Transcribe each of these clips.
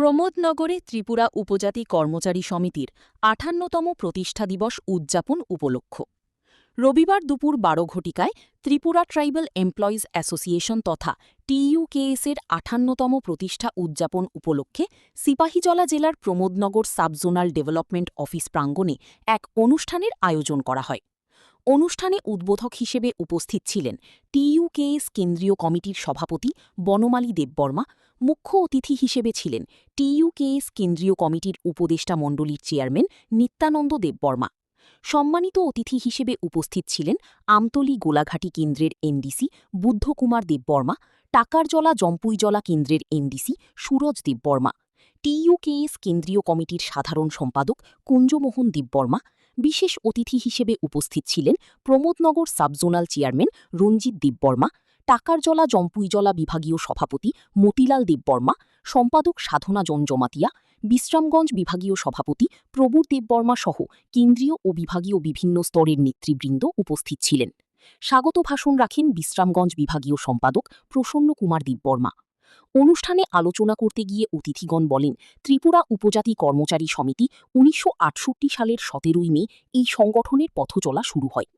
প্রমোদনগরে ত্রিপুরা উপজাতি কর্মচারী সমিতির ৫৮তম প্রতিষ্ঠা দিবস উদযাপন উপলক্ষ রবিবার দুপুর ১২ ঘটিকায় ত্রিপুরা ট্রাইবাল এমপ্লয়িজ অ্যাসোসিয়েশন তথা টিইউকেএস-এর ৫৮তম প্রতিষ্ঠা উদযাপন উপলক্ষে সিপাহীজলা জেলার প্রমোদনগর সাবজোনাল ডেভেলপমেন্ট অফিস প্রাঙ্গণে এক অনুষ্ঠানের আয়োজন করা হয়। অনুষ্ঠানে উদ্বোধক হিসেবে উপস্থিত ছিলেন টিইউকেএস কেন্দ্রীয় কমিটির সভাপতি বনমালী দেববর্মা। মুখ্য অতিথি হিসেবে ছিলেন টিইউকেএস কেন্দ্রীয় কমিটির উপদেষ্টা মণ্ডলীর চেয়ারম্যান নিত্যানন্দ দেববর্মা। সম্মানিত অতিথি হিসেবে উপস্থিত ছিলেন আমতলী গোলাঘাটি কেন্দ্রের এমডিসি বুদ্ধকুমার দেববর্মা, টাকারজলা জম্পুইজলা কেন্দ্রের এমডিসি সুরজ দেববর্মা, টিইউকেএস কেন্দ্রীয় কমিটির সাধারণ সম্পাদক কুঞ্জমোহন দেববর্মা। বিশেষ অতিথি হিসেবে উপস্থিত ছিলেন প্রমোদনগর সাবজোনাল চেয়ারম্যান রঞ্জিত দেববর্মা, টাকারজলা জম্পুইজলা বিভাগীয় সভাপতি মতিলাল দেববর্মা, সম্পাদক সাধনা জমজমাতিয়া, বিশ্রামগঞ্জ বিভাগীয় সভাপতি প্রবুর দেববর্মা সহ কেন্দ্রীয় ও বিভাগীয় বিভিন্ন স্তরের নেতৃবৃন্দ উপস্থিত ছিলেন। স্বাগত ভাষণ রাখেন বিশ্রামগঞ্জ বিভাগীয় সম্পাদক প্রসন্ন কুমার দেববর্মা। অনুষ্ঠানে আলোচনা করতে গিয়ে অতিথিগণ বলেন, ত্রিপুরা উপজাতি কর্মচারী সমিতি ১৯৬৮ সালের ১৭ই মে এই সংগঠনের পথচলা শুরু হয়।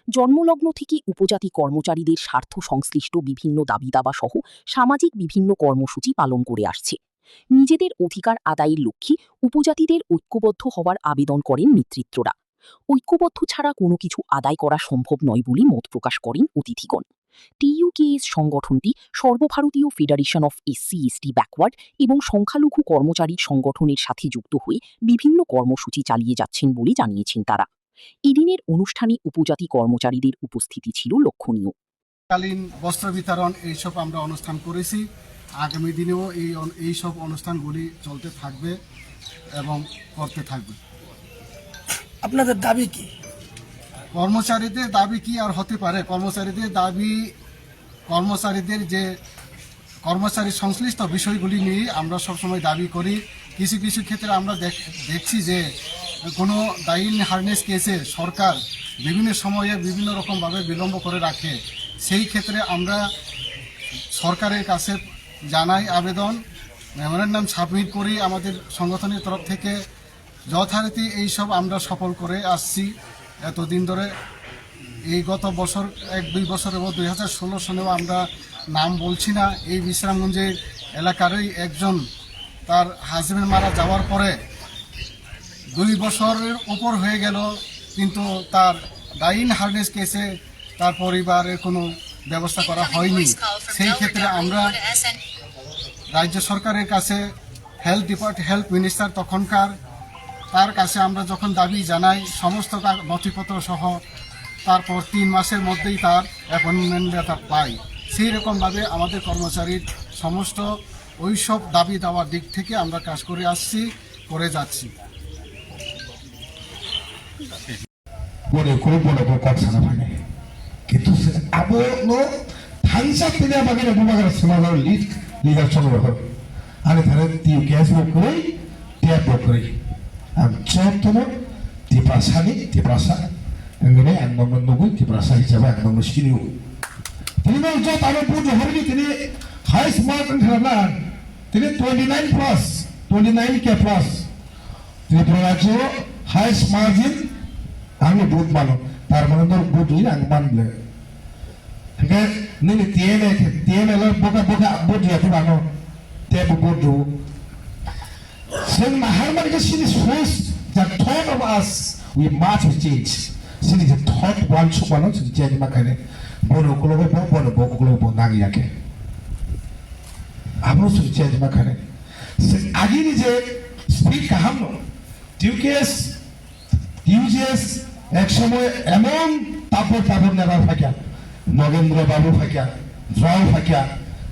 জন্মলগ্ন থেকে উপজাতি কর্মচারীদের স্বার্থ সংশ্লিষ্ট বিভিন্ন দাবিদাবা সহ সামাজিক বিভিন্ন কর্মসূচি পালন করে আসছে। নিজেদের অধিকার আদায়ের লক্ষ্যে উপজাতিদের ঐক্যবদ্ধ হওয়ার আবেদন করেন নেতৃত্বরা। ঐক্যবদ্ধ ছাড়া কোনো কিছু আদায় করা সম্ভব নয় বলে মত প্রকাশ করেন অতিথিগণ। টিইউকেএস সংগঠনটি সর্বভারতীয় ফেডারেশন অফ এসসি/এসটি ব্যাকওয়ার্ড এবং সংখ্যালঘু কর্মচারী সংগঠনের সাথে যুক্ত হয়ে বিভিন্ন কর্মসূচি চালিয়ে যাচ্ছেন বলে জানিয়েছেন তারা। এদিনের অনুষ্ঠানে উপজাতি কর্মচারীদের উপস্থিতি ছিল লক্ষণীয়। কালীন বস্ত্র বিতরণ এইসব আমরা অনুষ্ঠান করেছি। আগামী দিনেও এইসব অনুষ্ঠানগুলি চলতে থাকবে এবং করতে থাকবে। আপনাদের দাবি কি? কর্মচারীদের দাবি কি আর হতে পারে? কর্মচারীদের দাবি, কর্মচারীদের যে কর্মচারী সংশ্লিষ্ট বিষয়গুলি নিয়ে আমরা সবসময় দাবি করি। কিছু কিছু ক্ষেত্রে আমরা দেখছি যে কোনো দায়িন হারনেস কেসে সরকার বিভিন্ন সময়ে বিভিন্ন রকমভাবে বিলম্ব করে রাখে। সেই ক্ষেত্রে আমরা সরকারের কাছে জানাই আবেদন, মেমোরেন্ডাম সাবমিট করি আমাদের সংগঠনের তরফ থেকে। যথারীতি এইসব আমরা সফল করে আসছি এতদিন ধরে। এই গত বছর ১-২ বছর এবং ২০১৬ সনেও আমরা নাম বলছি না, এই বিশ্রামগঞ্জের এলাকারই একজন তার হাজবেন্ড মারা যাওয়ার পরে ২ বছরের উপর হয়ে গেল, কিন্তু তার ডাইন হার্নেস কেসে তার পরিবারের কোনো ব্যবস্থা করা হয়নি। সেই ক্ষেত্রে আমরা রাজ্য সরকারের কাছে হেলথ মিনিস্টার তখনকার, তার কাছে আমরা যখন দাবি জানাই সমস্ত নথিপত্র সহ, তারপর ৩ মাসের মধ্যেই তার অ্যাপয়েন্টমেন্ট লেটার পাই। সেই রকমভাবে আমাদের কর্মচারীর সমস্ত ওইসব দাবি দেওয়ার দিক থেকে আমরা কাজ করে আসছি, করে যাচ্ছি। Gitu abo no tansa tene bagere bumagar samagar leader cholo ho ani thare ti gas bo kore tap bo kore am chop tono ti prasa ngene andong nunggu ti prasa hijabe andong sini tini no jo talo pujo horni tini high smart thana tini 29 plus 29 ke plus tini prorajo high margin আমি বুধ মানো তার মানে তোর বুধ হই আং মানলে ঠিক আছে নিলে tiene la boca বুধ ya তুই তে বুধ sen maharman ke sin is first the thought of us we must change sin is the thought one to one to change makane bono kolo nagi yake amro to change makane agi ni je speak kahamno টিউকেএস এক সময় এমন তাপর নেবার ফাঁকা নগেন্দ্র বাবু ফাঁকা, দ্রাও ফাঁকা,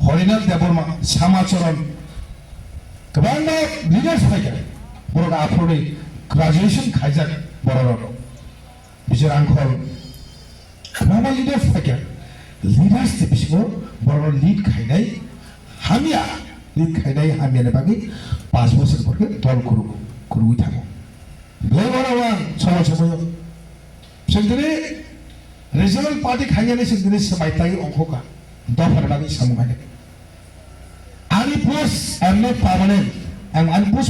হরিনাথ দেববর্মা, শ্যামাচরণ गोबां lidars फायका बर' आफरनि ग्रेजुएशन खायजाक बर' बिसोर आंखल गोबां लिडार्स फायका लिडार्स बिसोर बर' लिड खायनाय हामियानि बागै 5 বছর পরে দল করুই থাকো বেবরাওয়ান সময় সেদিনে রিজনাল পার্টি খাইয়ানে সেদিনে সবাইতাই অঙ্ককা দফার বাগै সামগানে আনি post and not permanent and push